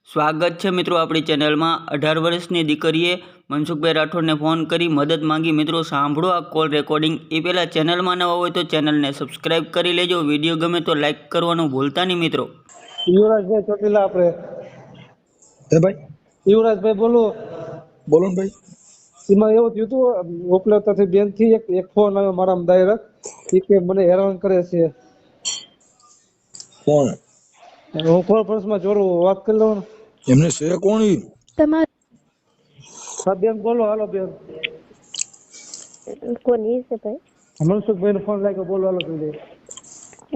સ્વાગત છે મિત્રો આપણી ચેનલમાં। 18 વર્ષની દીકરીએ મનસુખભાઈ રાઠોડને ફોન કરી મદદ માંગી। મિત્રો સાંભળો આ કોલ રેકોર્ડિંગ। એ પહેલાં ચેનલમાં નવા હોય તો ચેનલને સબસ્ક્રાઈબ કરી લેજો। વિડીયો ગમે તો લાઈક કરવાનું ભૂલતા નહીં મિત્રો। યુવરાજભાઈ ચોટીલા આપણે હે ભાઈ યુવરાજભાઈ બોલો બોલો ને ભાઈ। એમાં એવું થયું હતું ઉપલબ્ધતાથી બેનથી એક ફોન આવ્યો મારામાં ડાયરેક્ટ એ કે મને હેરાન કરે છે। કોણ હું ફોન ફોર્સમાં જોડું વાત કરી લઉં ને? એમને છે કોણ ઈ? હા બેન બોલો હાલો બેન કોની છે ભાઈ? મનસુખભાઈ નો ફોન લાગ્યો બોલો હાલો જલ્દી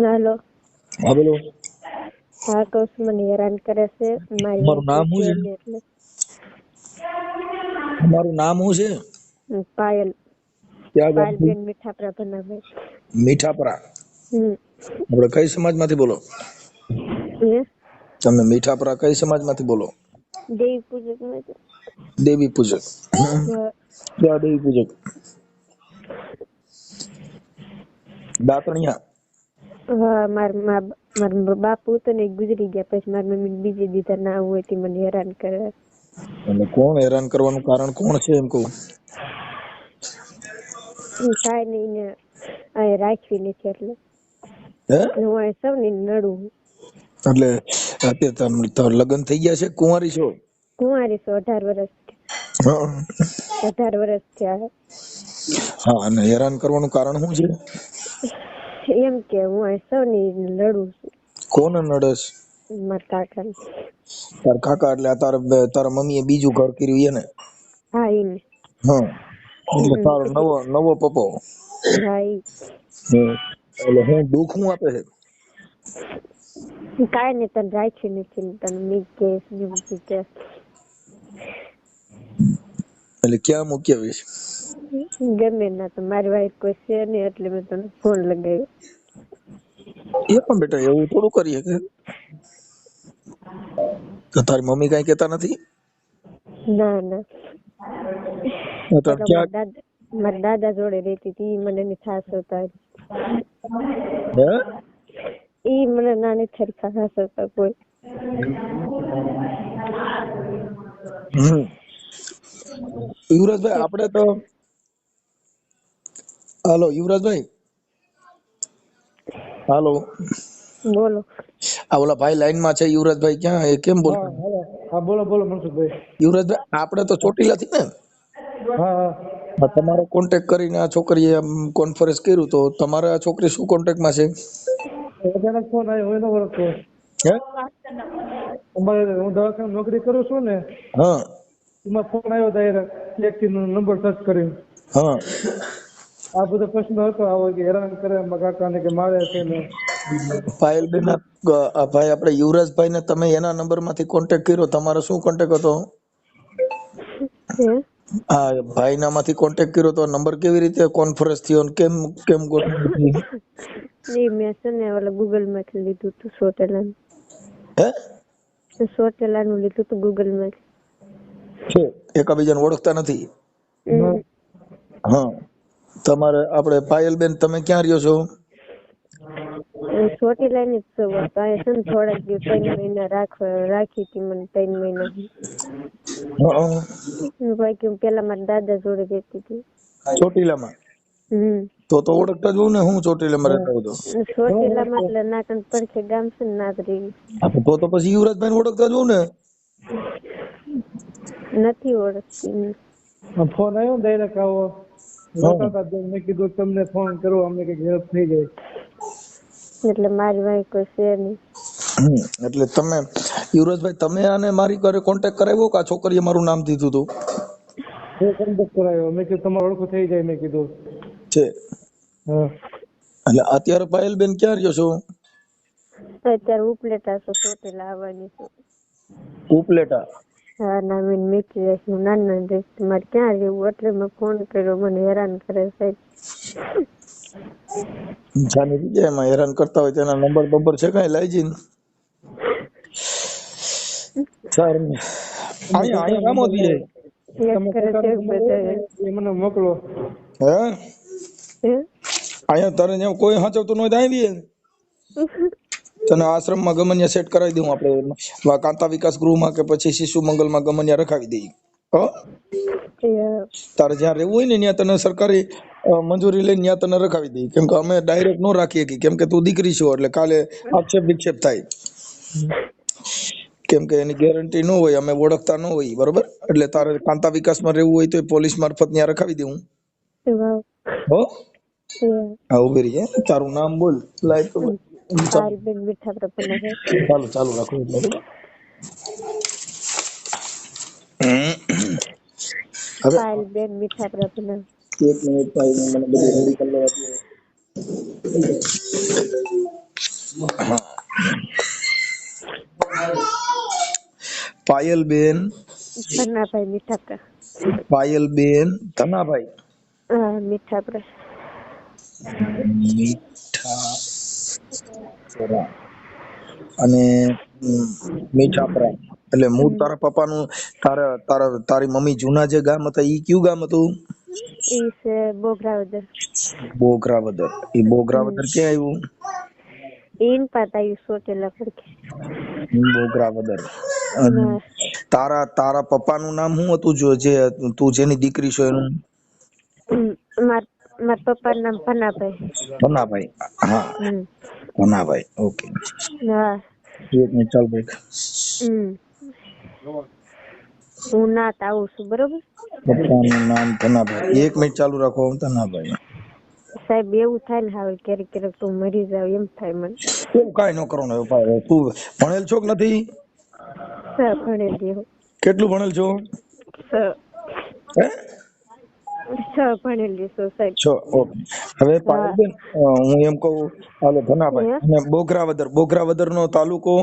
હાલો હા બોલો। હા કહું છું મને હેરાન કરે છે મારી તમારું નામ શું છે? એટલે તમારું નામ શું છે? પાયલ ક્યાં પાયલ ગામથી? બેન મીઠાપરા ભનાભાઈ। મીઠાપરા। હમ આપણે કઈ સમાજમાંથી બોલો? હે? તમે મીઠાપરા કઈ સમાજમાંથી બોલો? દેવી પૂજક માં છે। દેવી પૂજક। ક્યાં દેવી પૂજક? દાતણિયા। હા મારા બાપુ તો ને ગુજરી ગયા પછી મારી મમ્મી બીજી દીધા ના હોય તે મને હેરાન કરે। એટલે કોણ હેરાન કરવાનું કારણ કોણ છે એમ કહું? કાંઈ નહીં ને આ રાખવી નથી એટલે હે હું આ સૌને નડું। એટલે અત્યારે તમારા લગ્ન થઈ ગયા છે? કુંવારી છો? કુંવારી છું 18 વર્ષ હા 18 વર્ષ થયા। હા અને હેરાન કરવાનું કારણ શું છે? એમ કે હું આ સૌને લડું છું કોને નડસ? મારા કાકાને। તાર કાકા એટલે તારા મમ્મીએ બીજું ઘર કર્યું એને? હા એને હા એટલે તારો નવો પપ્પો? હા ઈ એટલે હું દુઃખ હું આપે છે? કાંઈ નહીં તને રાખી નથી તને મી કેસ ને બધું કે એટલે ક્યાં મૂક્યા છે? ગમે ના તો મારી વાઈફ કોઈ છે નહીં એટલે મેં તને ફોન લગાવ્યો। એ પણ બેટા એવું થોડું કરીએ કે તો તારી મમ્મી કઈ કેતા નથી? ના ના તો ક્યાં મારા દાદા જોડે રહેતી હતી ઈ મને ની ખાસ હતા હે ઈ મને નાની થરી ખાસ હતા કોઈ। યુવરાજભાઈ આપણે તો હાલો યુવરાજભાઈ હાલો બોલો આ ઓલા ભાઈ લાઈન માં છે યુવરાજભાઈ ક્યાં એ કેમ બોલ? હા હાલો હા બોલો બોલો મનસુખભાઈ યુવરાજભાઈ આપણે તો ચોટીલા થી ને હા હા તમારો કોન્ટેક્ટ કરીને આ છોકરીએ કોન્ફરન્સ કર્યું તો તમારે આ છોકરી શું કોન્ટેક્ટ માં છે? અચાનક ફોન આવ્યો હોય ને વળતો હે અમારે હું દવાખાને નોકરી કરું છું ને હા એમાં ફોન આવ્યો ડાયરેક્ટ વ્યક્તિ નો નંબર સર્ચ કર્યો હા આ બધો પ્રશ્ન હતો આવો કે હેરાન કરે મારા કાકાને કે મારે છે ને પાયલબેન આ ભાઈ આપણે યુવરાજભાઈ ને તમે એના નંબર માંથી કોન્ટેક્ટ કર્યો તમારો શું કોન્ટેક્ટ હતો? હા ભાઈ ના માંથી કોન્ટેક્ટ કર્યો તો નંબર કેવી રીતે કોન્ફરન્સ થયો ને કેમ કેમ ગોઠવી? નહીં મેં છે ને ઓલા ગૂગલ માંથી લીધું હતું સોટેલાનું લીધું હતું ગૂગલ માંથી। છે એકબીજાને ઓળખતા નથી? હા તમારે આપણે પાયલબેન તમે ક્યાં રહ્યો છો? ચોટીલા ની જ છું તો આ છે ને થોડાક દિવસ 3 મહિના રાખી હતી મને 3 મહિના બાકી પેલા મારા દાદા જોડે રહેતી હતી ચોટીલામાં? તો ઓળખતા જ હોઉં ને હું ચોટીલામાં રહેતા હોય તો ચોટીલામાં એટલે નાકણ પડખે ગામ છે ને નાગરી તો પછી યુવરાજભાઈ ઓળખતા જ હોઉં ને? નથી ઓળખતી ફોન આવ્યો ને ડાયરેક્ટ આવો રોકાતા મેં કીધું તમને ફોન કરો અમને કઈક હેલ્પ થઈ જાય એટલે મારી વાઈ કોઈ છે નહીં। એટલે તમે યુવરાજભાઈ તમે આને મારી ઘરે કોન્ટેક્ટ કરાવ્યો કે આ છોકરીએ મારું નામ દીધું હતું? હું કોન્ટેક્ટ કરાવ્યો મેં કીધું તમારું ઓળખું થઈ જાય મેં કીધું છે હા એટલે અત્યારે પાયલબેન ક્યાં રહ્યો છો? અત્યારે ઉપલેટા છો ચોટીલા આવવાની છું। ઉપલેટા? હા ના મેં મીઠી રહીશ હું નાના રહીશ મારે ક્યાં રહેવું એટલે મેં ફોન કર્યો મને હેરાન કરે સાહેબ। જાની જગ્યાએ એમાં હેરાન કરતા હોય તેના નંબર છે કઈ લઈ જઈને સારું અહીંયા કામ હતી જાય મને મોકલો હે અહીંયા તારે કોઈ સાચવતું ન હોય આવી તને આશ્રમમાં ગમનિયા સેટ કરાવી દઉં આપણે કાંતા વિકાસ ગૃહમાં કે પછી શિશુ મંગલમાં ગમનિયા રખાવી દઈએ. હો તારે જ્યાં રહેવું હોય ને ત્યાં તને સરકારી મંજૂરી લઈને ત્યાં તને રખાવી દઈએ, કેમ કે અમે ડાયરેક્ટ નો રાખીએ કે કેમ કે તું દીકરી છો એટલે કાલે આક્ષેપ વિક્ષેપ થાય, કેમ કે એની ગેરંટી ન હોય, અમે ઓળખતા ન હોય, બરોબર? એટલે તારે કાંતા વિકાસમાં રહેવું હોય તો પોલીસ મારફત ત્યાં રખાવી દઉં. હો હા ઉભી રહી. તારું નામ બોલ. લાઈટ પાયલબેન મીઠાપરા પન્ના સાહેબ. ચાલુ ચાલુ રાખો એટલે. હવે પાયલબેન મીઠાપરા પન્ના. એક મિનિટ ભાઈ મને બધું રેડી કરી લેવા દો. પાયલબેન પન્નાભાઈ મીઠાપરા. પાયલબેન ધનાભાઈ હા મીઠાપરા. મીઠાપરા અને મીઠાપરા એટલે મૂળ તારા પપ્પાનું તારી મમ્મી જૂના જે ગામ હતા ઈ કયું ગામ હતું? ઈ છે બોગરાવદર. બોગરાવદર. ઈ બોગરાવદર ક્યાં આવ્યું? ઈન પાતાયું સોટેલા પડકે. બોગરાવદર. અને તારા પપ્પાનું નામ શું હતું? જો જે તું જેની દીકરી છો એનું? મારા પપ્પાનું નામ પન્નાભાઈ. પન્નાભાઈ. હા પન્નાભાઈ. ઓકે. હા એક મિનિટ ચાલ ભાઈ. હું નાત આવું છું બરોબર. પપ્પાનું નામ ધનાભાઈ. એક મિનિટ ચાલુ રાખો. ધનાભાઈ સાહેબ એવું થાય ને હવે ક્યારેક ક્યારેક તું મરી જાવ એમ થાય મને. એવું કાંઈ ન કરો ને ભાઈ. તું ભણેલ છો કે નથી? ભણેલી હો. કેટલું ભણેલ છો? હે? ભણેલી છો સાહેબ. છો. ઓકે. હવે પાયલબેન હું એમ કહું, હાલો ધનાભાઈ, અને બોગરાવદર નો તાલુકો?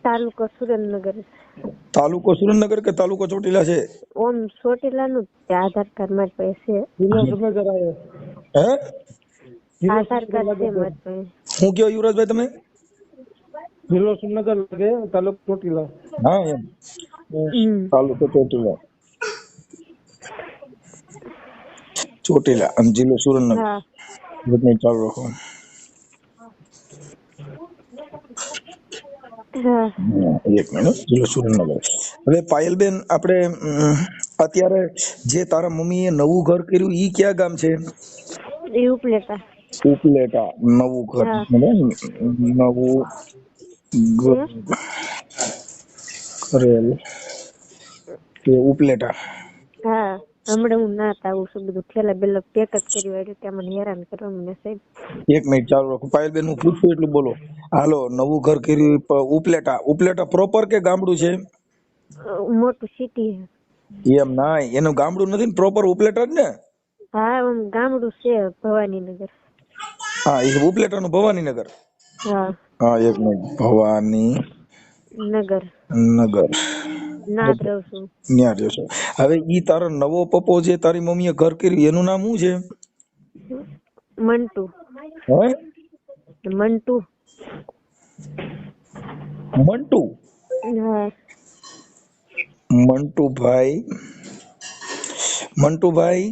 તાલુકો સુરેન્દ્રનગર. તાલુકો સુરેન્દ્રનગર કે તાલુકો ચોટીલા છે? ઓમ ચોટીલા નું આધાર કાર્ડ મારી પાસે. હે આધાર કાર્ડ છે મારી પાસે. હું કયો યુવરાજભાઈ તમે? જિલ્લો સુરેન્દ્રનગર લાગે, તાલુકો ચોટીલા. હા એમ તાલુકો ચોટીલા. ચોટીલા અને જિલ્લો સુરેન્દ્રનગર. હા ચાલુ રાખો. એક મિનિટ. જિલ્લો સુરેન્દ્રનગર. હવે પાયલબેન આપણે અત્યારે જે તારા મમ્મીએ નવું ઘર કર્યું ઈ ક્યાં ગામ છે? એ ઉપલેટા. ઉપલેટા. નવું ઘર નવું કરેલ કે ઉપલેટા? હા હમણાં હું નાત આવું છું, બધું થેલા બેલા પેક જ કર્યું એટલે ત્યાં મને હેરાન કરવા મને સાહેબ. એક મિનિટ ચાલુ રાખો. પાયલબેન હું પૂછું એટલું બોલો. હાલો નવું ઘર કર્યું ઉપલેટા. ઉપલેટા પ્રોપર કે ગામડું છે? મોટું સિટી. એમ ના, એનું ગામડું નથી ને, પ્રોપર ઉપલેટા જ ને? હા ગામડું છે ભવાનીનગર. હા એ ઉપલેટાનું ભવાનીનગર. હા હા એક મિનિટ. ભવાની નગર નગર નાદ રહું છું. ન્યા રહ્યો છો. હવે ઈ તારો નવો પપ્પો જે તારી મમ્મીએ ઘર કર્યું એનું નામ શું છે? મંટુ. હે મંટુ. મંટુ? હા મંટુભાઈ. મંટુભાઈ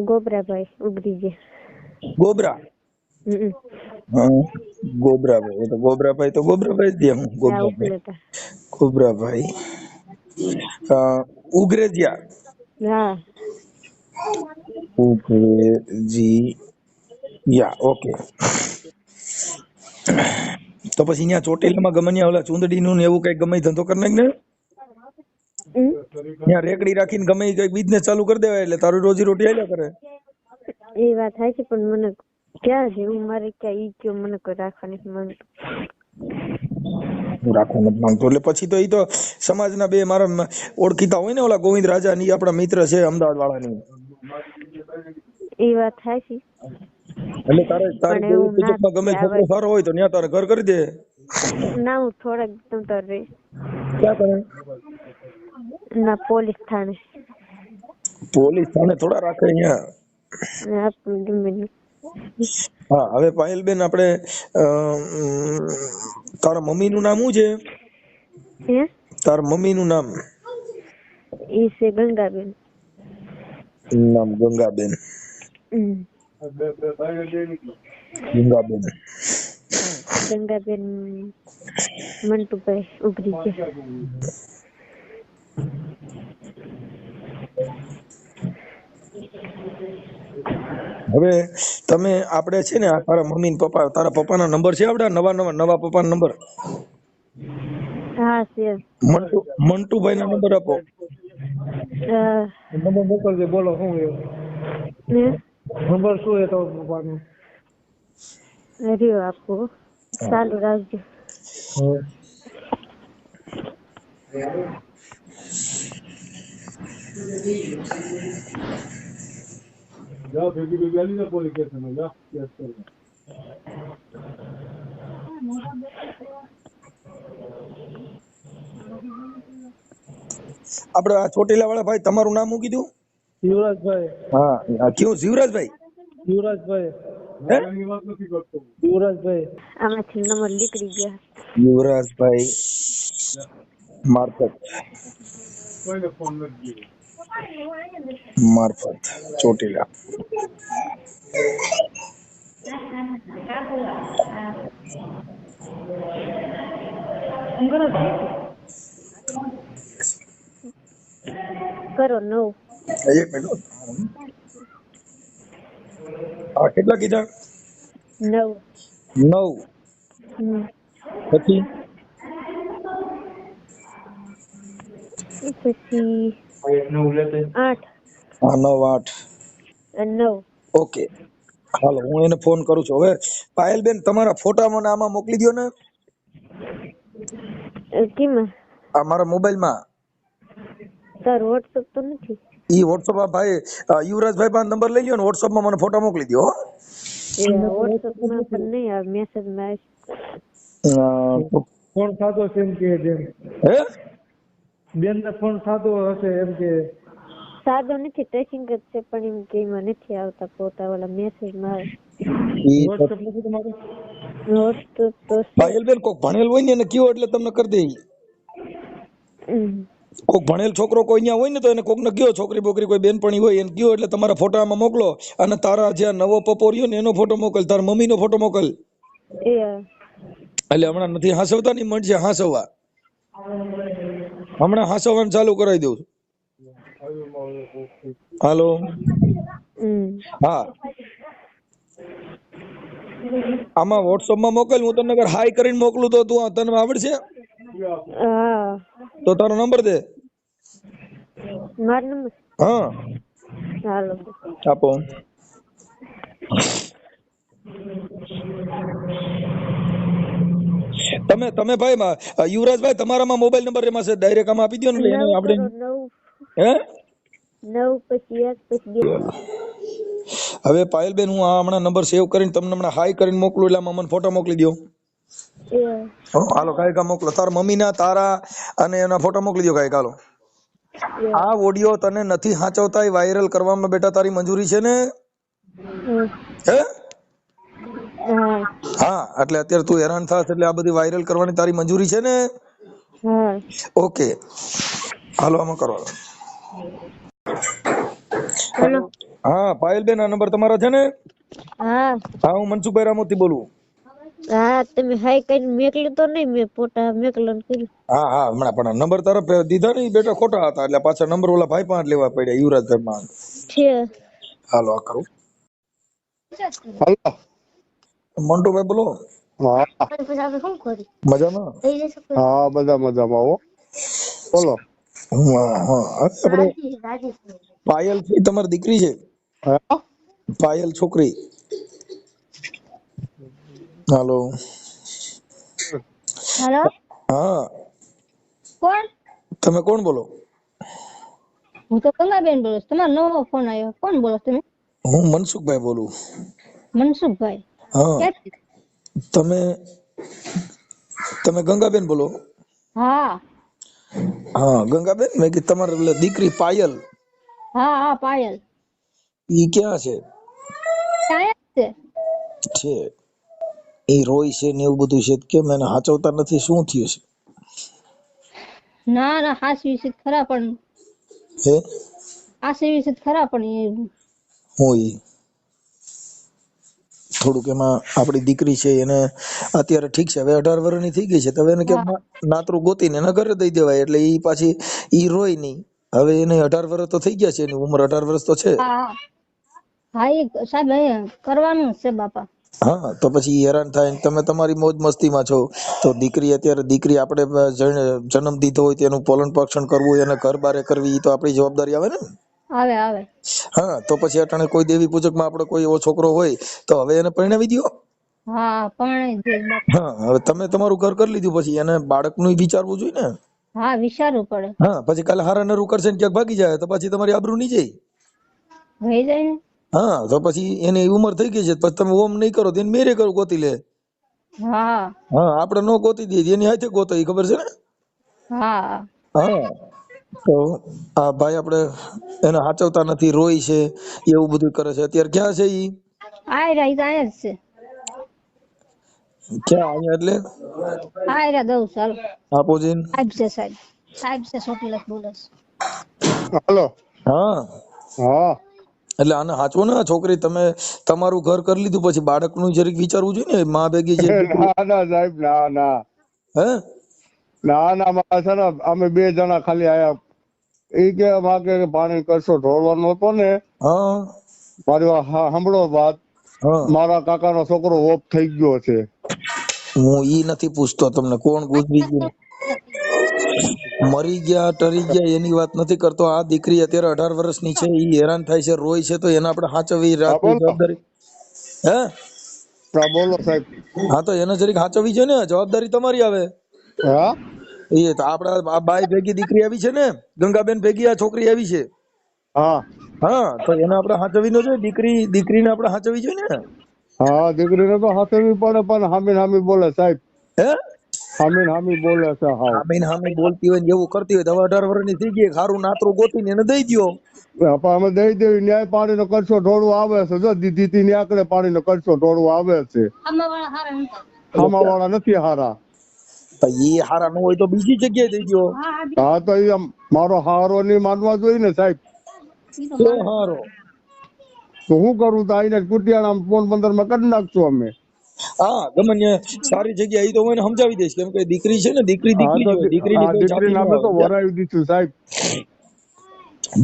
ગોબરાભાઈ ઉગરી ગયા. ગોબરા. હા ગોબરાભાઈ. એ તો ગોબરાભાઈ જ દે. હું ગોબરાભાઈ. ગોબરાભાઈ ઉગરેજિયા. હા ઉગરેજિયા. ઓકે. તો પછી અહીંયા ચોટીલામાં ગમનિયા ઓલા ચુંદડી નું એવું કઈ ગમે ધંધો કરી નાખ ને. ત્યાં રેકડી રાખીને ગમે કઈ બિઝનેસ ચાલુ કરી દેવાય એટલે તારું રોજી રોટી આલ્યા કરે. એ વાત થાય છે પણ મને ક્યાં જેવું મારે ક્યાં ઈ કયો મને કોઈ રાખવાની માંગતું. રાખવા નથી માંગતો એટલે પછી તો ઈ તો સમાજના બે મારા ઓળખીતા હોય ને, ઓલા ગોવિંદ રાજા ની આપણા મિત્ર છે અમદાવાદ વાળાની. એ વાત થાય છે એટલે તારી ગમે છોકરો સારો હોય તો ત્યાં તારે ઘર કરી દે. ના હું થોડાક તમતાર રહી. ક્યાં કરે? ના પોલીસ થાણે. પોલીસ થાણે થોડા રાખે અહીંયા. હા હવે પાયલબેન આપણે તારા મમ્મી નું નામ શું છે? તારા મમ્મી નું નામ? ઈ છે ગંગાબેન. નામ ગંગાબેન. ગંગાબેન. ગંગાબેન મંટુભાઈ ઉભરી ગયા. હવે તમે આપણે છે ને આ તારા મમ્મી ને પપ્પા તારા પપ્પાના નંબર છે આપડા નવા પપ્પાના નંબર? હા છે. મંટુભાઈ ના નંબર આપો. નંબર મોકલજો. બોલો શું એવું નંબર શું એ તો પપ્પાનો? રહ્યો આપો, ચાલુ રાખજો. જાઓ ભેગી ભેગી આલી જાઓ પોલીસ સ્ટેશનમાં જાઓ કેસ કરો. આપડે આ ચોટીલા વાળા ભાઈ તમારું નામ મૂકી દઉં? યુવરાજભાઈ. હા કયું જીવરાજભાઈ? યુવરાજભાઈ. હે? વાત નથી કરતો. યુવરાજભાઈ. આમાંથી નંબર નીકળી ગયા. યુવરાજભાઈ મારફત કોઈને ફોન નથી કર્યો. મારફત ચોટીલા. કરો 9. એક મિનિટ. હા કેટલા કીધા? 9. 9 પછી પછી 8. હા 9 8. 9. ઓકે હાલો હું એને ફોન કરું છું. હવે પાયલબેન તમારા ફોટા મને આમાં મોકલી દો ને કેમાં? આ મારા મોબાઈલમાં. તાર વોટ્સઅપ તો નથી. ઈ વોટ્સઅપ ભાઈ યુવરાજભાઈ પાસે નંબર લઈ લ્યો ને વોટ્સઅપ માં મને ફોટા મોકલી દો. વોટ્સઅપ માં પણ નહીં આવે, મેસેજ માં ફોન થતો છે એમ કે બેન. હે બેન ને ફોન થતો હશે એમ કે. સાદો નથી, ટેકિંગ જ છે પણ એમ કે એમાં નથી આવતા ફોટા, ઓલા મેસેજ માં આવે. વોટ્સઅપ નથી તમારું? વોટ્સઅપ તો પાયલબેન કોક ભણેલ હોય ને એને કયો એટલે તમને કરી દે. કોક ભણેલ છોકરો કોઈ ત્યાં હોય ને તો એને કોક ને કયો, છોકરી બોકરી કોઈ બેનપણી હોય એને કયો એટલે તમારા ફોટા આમાં મોકલો. અને તારા જે નવો પપ્પો રહ્યો ને એનો ફોટો મોકલ, તારા મમ્મી નો ફોટો મોકલ. એટલે હમણાં નથી હાસવતા ની મળશે હાસવવા. હમણાં હાસવવાનું ચાલુ કરાવી દઉં. હાલો હા આમાં વોટ્સઅપ માં મોકલ. હું તને અગર હાઈ કરીને મોકલું તો તું તને આવડશે? તો તારો નંબર દે. મારો નંબર હા હાલો આપો. તમે ભાઈ યુવરાજભાઈ તમારામાં મોબાઈલ નંબર એમાં છે ડાયરેક્ટ આમાં આપી દો ને એને આપણે. 9 હે 9 પછી 1 પછી 2. હવે પાયલબેન હું આ હમણાં નંબર સેવ કરીને તમને હમણાં હાઈ કરીને મોકલું એટલે આમાં મને ફોટો મોકલી દો. હાલો કાંઈક મોકલો. તારા મમ્મી ના તારા અને એના ફોટો મોકલી દો કાંઈક. હાલો આ ઓડિયો તને નથી સાચવતા વાયરલ કરવામાં બેટા તારી મંજૂરી છે ને? હે હા એટલે અત્યારે તું હેરાન થાસ એટલે આ બધી વાયરલ કરવાની તારી મંજૂરી છે ને? ઓકે હાલો આમાં કરો. હા પાયલબેન આ નંબર તમારા છે ને? હા હું મનસુખભાઈ રામોતી બોલું. હા તમે હાઈ કરીને મેકલ્યો તો નહીં, મેં ફોટા મેકલન કર્યું. હા હમણાં પણ નંબર તરફ દીધા ને બેટા ખોટા હતા એટલે પાછા નંબર ઓલા ભાઈ પાંચ લેવા પડ્યા યુવરાજભાઈ માં. હાલો આ કરું. મંટુભાઈ બોલો. મજામાં? હા બધા મજામાં હો. બોલો. આપણે પાયલ છે તમારી દીકરી છે? પાયલ છોકરી. હાલો હા કોણ? તમે કોણ બોલો? હું તો ગંગાબેન બોલું. તમારો નવો ફોન આવ્યો. કોણ બોલો તમે? હું મનસુખભાઈ બોલું. મનસુખભાઈ? હા તમે ગંગાબેન બોલો? હા હા ગંગાબેન મેં કીધું તમારી દીકરી પાયલ. હા પાયલ. ઈ ક્યાં છે? છે ઈ રોય છે ને એવું બધું છે કેમ એને હાચવતા નથી? શું થયું છે? ના હાસવી છે ખરા પણ હે હાસવી છે ખરા પણ હું ઈ થોડુંક એમાં આપણી દીકરી છે એને અત્યારે ઠીક છે, હવે 18 વર્ષની થઈ ગઈ છે, તો હવે એને કેમ નાતરું ગોતીને એના ઘરે દઈ દેવાય, એટલે ઈ પાછી ઈ રોય નહીં. હવે એને 18 વર્ષ તો થઈ ગયા છે, એની ઉંમર 18 વર્ષ તો છે. હા હા એ સાહેબ એ કરવાનું જ છે બાપા. હા, તો પછી ઈ હેરાન થાય ને તમે તમારી મોજ મસ્તીમાં છો, તો દીકરી અત્યારે દીકરી આપણે જન્મ દીધો હોય તેનું પાલન પોષણ કરવું, એને ઘર બારે કરવી, ઈ તો આપણી જવાબદારી આવે ને. આવે આવે. હા, તો પછી અટાણે કોઈ દેવી પૂજકમાં આપણે કોઈ એવો છોકરો હોય તો હવે એને પરણાવી દ્યો. હા પણ જે બાપા. હા, હવે તમે તમારું ઘર કરી લીધું, પછી એને બાળકનું વિચારવું જોઈએ ને. હા વિચારવું પડે. હા, પછી કાલે હારા નરું કરશે ને ક્યાંક ભાગી જાય તો પછી તમારી આબરૂ નહીં જાય. થઈ જાય ને. હા, તો પછી એની ઉંમર થઈ ગઈ છે, પછી તમે ઓમ નહીં કરો તો એને મેરે કરો, ગોતી લે. હા હા, આપણે નો ગોતી દઈએ, એની હાથે ગોતો, ઈ ખબર છે ને. હા હા, તો આ ભાઈ આપણે એને હાચવતા નથી, રોય છે, એવું બધું કરે છે. અત્યારે ક્યાં છે ઈ? આયરા ઈ તો આયા જ છે. ક્યાં અહીંયા એટલે આયરા દઉં ચાલો. આપો જઈને. સાહેબ છે સાહેબ. સાહેબ છે ચોટીલા બોલે છે. હાલો. હા, હા એટલે આને હાચવો ને. આ છોકરી તમે તમારું ઘર કરી લીધું, પછી બાળકનું જરીક વિચારવું જોઈએ ને. માં ભેગી છે દીકરી. ના ના સાહેબ ના ના હે ના ના મારા છે ને અમે 2 જણા ખાલી આયા. ઈ કે માગે પાણી કરશો ઢોળવાનો હતો ને. હા મારી સાંભળો વાત. હા, મારા કાકાનો છોકરો ઓફ થઈ ગયો છે. હું ઈ નથી પૂછતો તમને કોણ ગુજરી ગયું, મરી ગયા, ટરી ગયા, એની વાત નથી કરતો. આ દીકરી અત્યારે 18 વર્ષની છે, ઈ હેરાન થાય છે, રોય છે, તો એને આપણે હાચવવી હા રાખવી બોલો. જવાબદારી. હે હા બોલો સાહેબ. હા, તો એને જરીક હાચવવી છે ને, જવાબદારી તમારી આવે. હા એ તો આપડા આ બાઈ ભેગી દીકરી આવી છે ને, ગંગાબેન ભેગી આ છોકરી આવી છે. હા હા, તો એને આપણે હાચવવી ન જોઈએ, દીકરીને આપણે હાચવવી જોઈએ ને. હા દીકરીને તો હાથવી પડે, પણ હામી હામી બોલે સાહેબ. હે હામી બોલે છે હાવ. હામી બોલતી હોય ને એવું કરતી હોય તો હવે 18 વર્ષની થઈ ગઈ, સારું નાતરું ગોતીને એને દઈ દ્યો. પણ અમે દઈ દેવી. ન્યાય પાણી નો કરશો ઢોળવું આવે છે. જો દીધી ની આકડે પાણી નો કરશો ઢોળવું આવે છે. હામા વાળા નથી હારા. ઈ હારા ન હોય તો બીજી જગ્યાએ દઈ દ્યો. હા તો એ મારો હારો નહીં માનવા જોઈએ ને સાહેબ. તો હારો. તો હું કરું? તો આઈને કુટિયાણા 15 માં કરી નાખશું અમે. હા, ગમે ત્યાં સારી જગ્યા ઈ તો હું એને સમજાવી દઈશ, કેમ કે દીકરી છે ને, દીકરી હા જ તો હોય, દીકરીની આ કોઈ જાતિ દીકરી ન નામે તો આવે. વરાવી દીધું સાહેબ.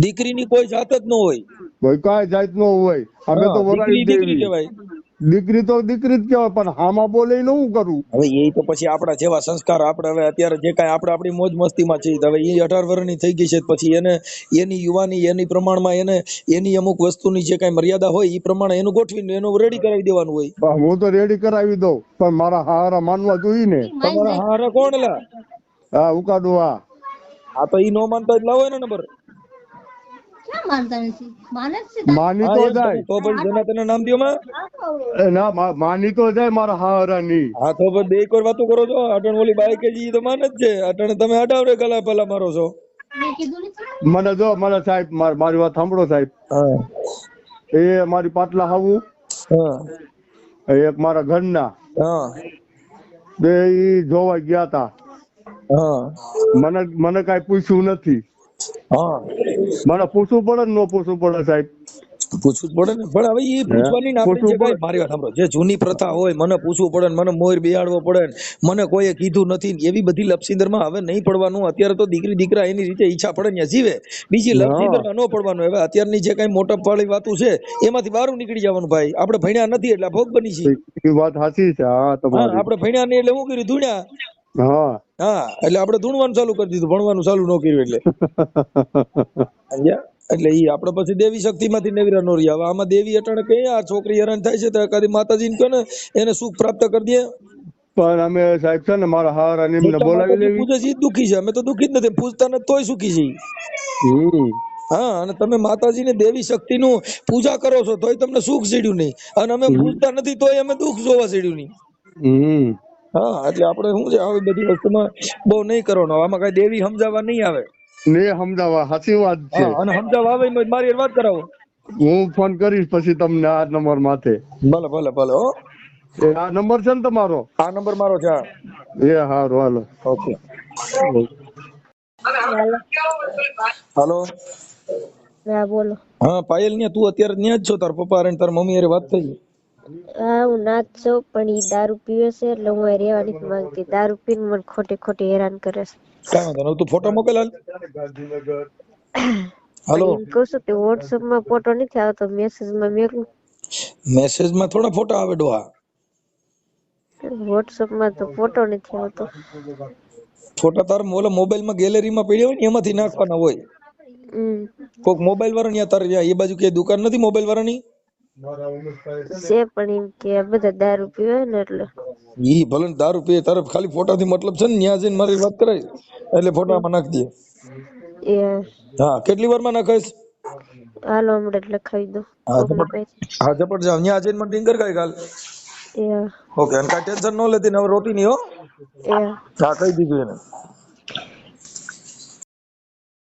દીકરીની કોઈ જાત જ ન હોય. ભાઈ કાંઈ જાત નો હોય. અમે હા, તો વરાવી દીકરી દેવી. કહેવાય. દીકરી તો દીકરી જ કહેવાય, પણ હામા બોલે ને હું કરું? હવે એ તો પછી આપણા જેવા સંસ્કાર, આપણે હવે અત્યારે જે કાંઈ આપણે આપણી મોજ મસ્તીમાં છીએ, હવે એ 18 વર્ષની થઈ ગઈ છે, પછી એને એની યુવાની, એની પ્રમાણમાં એને એની અમુક વસ્તુની જે કાંઈ મર્યાદા હોય એ પ્રમાણે એનું ગોઠવીને એનું રેડી કરાવી દેવાનું હોય. હું તો રેડી કરાવી દઉં, પણ મારા હારા માનવા જોઈએ ને. તમારા હારા કોણ લા? હા ઉકાડું. આ તો ઈ નો માનતા જ લાવો એનો નંબર. ક્યાં માનતા નથી? માને જ છે. માની હા, તો એમ તમે જાય. તો પછી જેના તેના નામ દ્યો માં. ના માની તો જાય મારા હારા ની. હા, તો પછી બે એક વાર વાતો કરો છો. અટણ ઓલી બાઈક ઈ તો માને જ છે. અટણ તમે અડાવડે ગલા પેલા મારો છો. મને જો મને સાહેબ મારી વાત સાંભળો સાહેબ. હા એ મારી પાટલા હાવું, હા એક મારા ઘરના હા બે ઈ જોવા ગયા તા. હા મને કાંઈ પૂછ્યું નથી. હા, મને પૂછવું પડે ને ન પૂછવું પડે સાહેબ? પૂછવું જ પડે ને. પણ હવે એ પૂછવાની ને આપણે જે પૂછવું પડે. કાંઈ મારી વાત સાંભળો, જે જૂની પ્રથા હોય, મને પૂછવું પડે ને મને મોર બિહાડવો પડે ને મને કોઈએ કીધું નથી ને એવી બધી લપસિંદરમાં હવે નહીં પડવાનું. અત્યારે તો દીકરી દીકરા એની રીતે ઈચ્છા પડે ને જીવે, બીજી લપસિંદરમાં ન પડવાનું. હવે અત્યારની જે કાંઈ મોટા પાળી વાતું છે એમાંથી બહાર નીકળી જવાનું. ભાઈ આપણે ભણ્યા નથી એટલે ભોગ બની છીએ. એ વાત સાચી છે. હા હા, તમારી. આપણે ભણ્યા નહીં એટલે શું કર્યું? ધૂણ્યા. હા હા, એટલે આપણે ધૂણવાનું ચાલુ કરી દીધું, ભણવાનું ચાલુ ન કર્યું એટલે. સમજ્યા? એટલે ઈ આપણે પછી દેવી શક્તિ માંથી નેવરા નો રહ્યા. હવે આમાં દેવી અટાણે કઈ આ છોકરી હેરાન થાય છે તો કદી માતાજીને કહો ને એને સુખ પ્રાપ્ત કરી દે. પણ અમે સાહેબ છે ને મારા હારા ને એમને જેટલા બોલાવી માતાજી લેવી. પૂજે છે ઈ જ દુઃખી છે. અમે તો દુઃખી જ નથી, પૂજતા નથી તોય સુખી છીએ. હા, અને તમે માતાજીને દેવી શક્તિનું પૂજા કરો છો તોય તમને સુખ જડ્યું નહીં, અને અમે પૂજતા નથી તોય અમે દુઃખ જોવા જડ્યું નહીં. હા, એટલે આપણે શું છે આવી બધી વસ્તુમાં બહુ નહીં કરવાનું. આમાં કઈ દેવી સમજાવવા નહીં આવે. ને સમજાવવા સાચી વાત છે. હા, અને સમજાવવા આવે એમાં મારી હારે વાત કરાવો. હું ફોન કરીશ પછી તમને આ નંબર માથે. ભલે ભલે ભલે. હો, એ આ નંબર છે ને તમારો? આ નંબર મારો છે. હા. એ હારું હાલો. ઓકે. હાલો. હાલો. હા બોલો. હા પાયલ, ન્યા તું અત્યારે ન્યા જ છો? તાર પપ્પા અને તાર મમ્મી હારે વાત થઈ? હા હું ના જ છું પણ ઈ દારૂ પીવે છે એટલે હું અહીં રહેવા નથી માંગતી. દારૂ પીને મને ખોટે ખોટી હેરાન કરે છે. કાંઈ વાંધો નહીં. તું ફોટો મોકલ હાલ. પણ હાલો, એમ કહું છું કે WhatsApp માં ફોટો નથી આવતો, મેસેજ માં મેકલું. મેસેજમાં થોડા ફોટા આવે ડોહા. WhatsApp માં તો ફોટો નથી આવતો. ફોટા તારા ઓલા મોબાઈલમાં ગેલેરીમાં પડ્યા હોય ને એમાંથી નાખવાના હોય. કોક મોબાઈલ વાળા ત્યાં તારે ત્યાં એ બાજુ કે દુકાન નથી મોબાઈલ વાળાની? છે પણ એમ કે આ બધા દારૂ પીવે ને એટલે. ઈ ભલે ને દારૂ પીએ, તારે ખાલી ફોટાથી મતલબ છે ને, ત્યાં જઈને મારી વાત કરાય એટલે ફોટામાં નાખી દે. એ હા, કેટલી વારમાં નાખાઈશ? હાલો હમણાં જ લખાવી દો. હા ઝપટ જાવ ત્યાં જઈને મને ટિંગર કાંઈ કાલ. એ ઓકે, અને કાંઈ ટેન્શન ન લેતી ને હવે રોતી નહીં હો. એ હા, કહી દીધું એને.